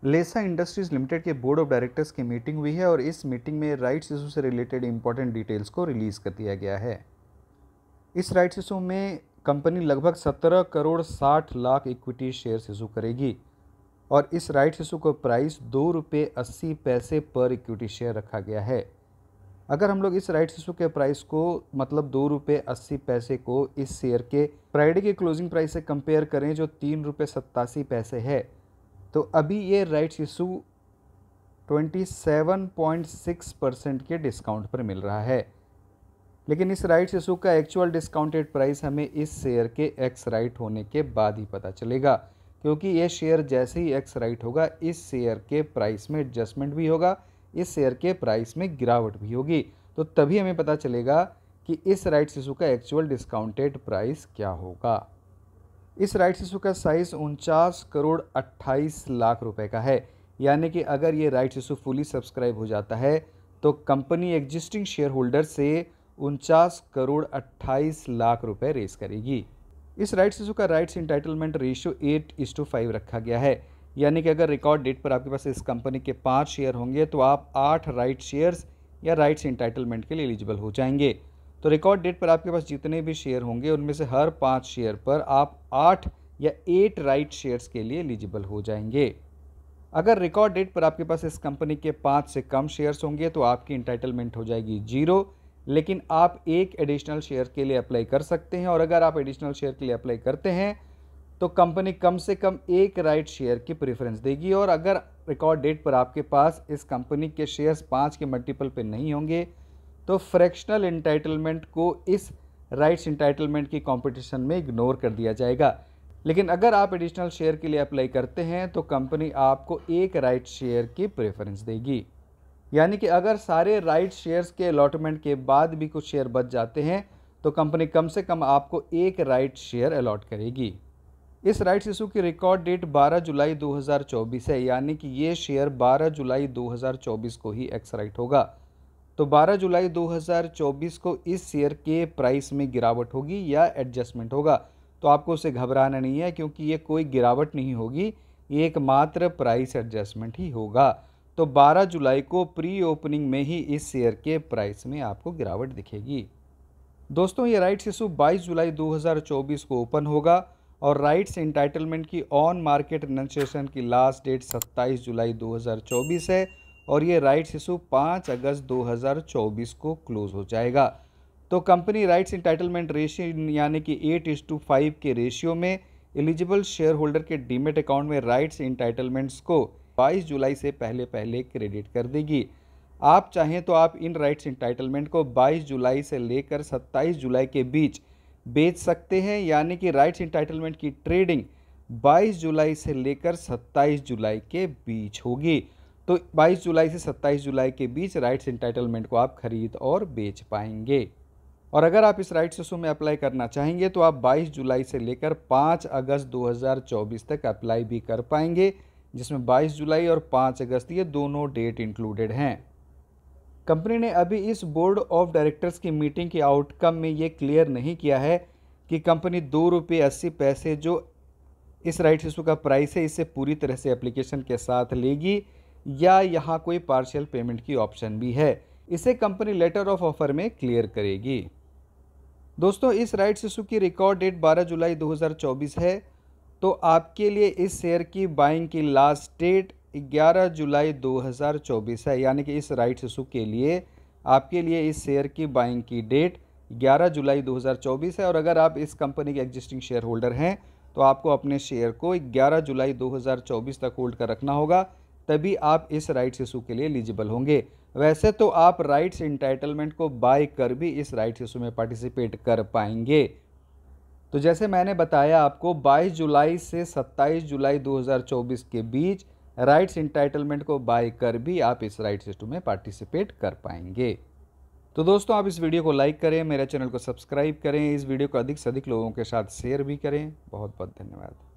लेसा industries limited के board of directors की meeting हुई है और इस मीटिंग में राइट्स इशू से रिलेटेड इंपॉर्टेंट डिटेल्स को रिलीज़ कर दिया गया है। इस राइट्स इशू में कंपनी लगभग 17 crore 60 lakh equity shares issue करेगी और इस राइट्स इशू का प्राइस ₹2.80 पर इक्विटी शेयर रखा गया है। अगर हम लोग इस राइट्स इशू के प्राइस को मतलब ₹2.80 को इस शेयर के फ्राइडे के क्लोजिंग प्राइस से कंपेयर करें जो ₹3.87 है, तो अभी ये राइट्स इशू 27.6% के डिस्काउंट पर मिल रहा है। लेकिन इस राइट्स इशू का एक्चुअल डिस्काउंटेड प्राइस हमें इस शेयर के एक्स राइट होने के बाद ही पता चलेगा, क्योंकि ये शेयर जैसे ही एक्स राइट होगा इस शेयर के प्राइस में एडजस्टमेंट भी होगा, इस शेयर के प्राइस में गिरावट भी होगी। तो तभी हमें पता चलेगा कि इस राइट्स इशू का एक्चुअल डिस्काउंटेड प्राइस क्या होगा। इस राइट्स इशू का साइज 49 करोड़ 28 लाख रुपए का है, यानी कि अगर ये राइट्स इशू फुली सब्सक्राइब हो जाता है तो कंपनी एग्जिस्टिंग शेयर होल्डर से 49 करोड़ 28 लाख रुपए रेस करेगी। इस राइट्स इशू का राइट्स इंटाइटलमेंट रेशियो 8:5 रखा गया है, यानी कि अगर रिकॉर्ड डेट पर आपके पास इस कंपनी के 5 शेयर होंगे तो आप 8 राइट शेयर्स या राइट्स इंटाइटलमेंट के लिए एलिजिबल हो जाएंगे। तो रिकॉर्ड डेट पर आपके पास जितने भी शेयर होंगे उनमें से हर 5 शेयर पर आप 8 या 8 राइट शेयर्स के लिए एलिजिबल हो जाएंगे। अगर रिकॉर्ड डेट पर आपके पास इस कंपनी के 5 से कम शेयर्स होंगे तो आपकी इंटाइटलमेंट हो जाएगी 0, लेकिन आप एक एडिशनल शेयर के लिए अप्लाई कर सकते हैं और अगर आप एडिशनल शेयर के लिए अप्लाई करते हैं तो कंपनी कम से कम एक राइट शेयर की प्रेफरेंस देगी। और अगर रिकॉर्ड डेट पर आपके पास इस कंपनी के शेयर्स 5 के मल्टीपल पे नहीं होंगे तो फ्रैक्शनल इंटाइटलमेंट को इस राइट्स इंटाइटलमेंट की कंपटीशन में इग्नोर कर दिया जाएगा। लेकिन अगर आप एडिशनल शेयर के लिए अप्लाई करते हैं तो कंपनी आपको एक राइट शेयर की प्रेफरेंस देगी, यानी कि अगर सारे राइट शेयर्स के अलॉटमेंट के बाद भी कुछ शेयर बच जाते हैं तो कंपनी कम से कम आपको एक राइट शेयर अलॉट करेगी। इस राइट्स इशू की रिकॉर्ड डेट 12 जुलाई 2024 है, यानी कि ये शेयर 12 जुलाई 2024 को ही एक्स राइट होगा। तो 12 जुलाई 2024 को इस शेयर के प्राइस में गिरावट होगी या एडजस्टमेंट होगा, तो आपको उसे घबराना नहीं है क्योंकि ये कोई गिरावट नहीं होगी, ये एकमात्र प्राइस एडजस्टमेंट ही होगा। तो 12 जुलाई को प्री ओपनिंग में ही इस शेयर के प्राइस में आपको गिरावट दिखेगी। दोस्तों, ये राइट्स इशू 22 जुलाई 2024 को ओपन होगा और राइट्स इंटाइटलमेंट की ऑन मार्केट रजिस्ट्रेशन की लास्ट डेट 27 जुलाई 2024 है और ये राइट्स इशू 5 अगस्त 2024 को क्लोज हो जाएगा। तो कंपनी राइट्स इंटाइटलमेंट रेशियो यानी कि 8:5 के रेशियो में एलिजिबल शेयर होल्डर के डीमेट अकाउंट में राइट्स इंटाइटलमेंट्स को 22 जुलाई से पहले क्रेडिट कर देगी। आप चाहें तो आप इन राइट्स इंटाइटलमेंट को 22 जुलाई से लेकर 27 जुलाई के बीच बेच सकते हैं, यानी कि राइट्स इंटाइटलमेंट की ट्रेडिंग 22 जुलाई से लेकर 27 जुलाई के बीच होगी। तो 22 जुलाई से 27 जुलाई के बीच राइट्स इंटाइटलमेंट को आप खरीद और बेच पाएंगे। और अगर आप इस राइट्स इशू में अप्लाई करना चाहेंगे तो आप 22 जुलाई से लेकर 5 अगस्त 2024 तक अप्लाई भी कर पाएंगे, जिसमें 22 जुलाई और 5 अगस्त ये दोनों डेट इंक्लूडेड हैं। कंपनी ने अभी इस बोर्ड ऑफ डायरेक्टर्स की मीटिंग के आउटकम में ये क्लियर नहीं किया है कि कंपनी ₹2.80 जो इस राइट्स इशू का प्राइस है इसे पूरी तरह से एप्लीकेशन के साथ लेगी या यहाँ कोई पार्शियल पेमेंट की ऑप्शन भी है। इसे कंपनी लेटर ऑफ ऑफर में क्लियर करेगी। दोस्तों, इस राइट्स इशू की रिकॉर्ड डेट 12 जुलाई 2024 है, तो आपके लिए इस शेयर की बाइंग की लास्ट डेट 11 जुलाई 2024 है, यानी कि इस राइट्स इशू के लिए आपके लिए इस शेयर की बाइंग की डेट 11 जुलाई 2024 है। और अगर आप इस कंपनी के एग्जिस्टिंग शेयर होल्डर हैं तो आपको अपने शेयर को 11 जुलाई 2024 तक होल्ड कर रखना होगा, तभी आप इस राइट्स इशू के लिए एलिजिबल होंगे। वैसे तो आप राइट्स इंटाइटलमेंट को बाय कर भी इस राइट्स इशू में पार्टिसिपेट कर पाएंगे। तो जैसे मैंने बताया आपको 22 जुलाई से 27 जुलाई 2024 के बीच राइट्स इंटाइटलमेंट को बाय कर भी आप इस राइट्स इशू में पार्टिसिपेट कर पाएंगे। तो दोस्तों, आप इस वीडियो को लाइक करें, मेरे चैनल को सब्सक्राइब करें, इस वीडियो को अधिक से अधिक लोगों के साथ शेयर भी करें। बहुत बहुत धन्यवाद।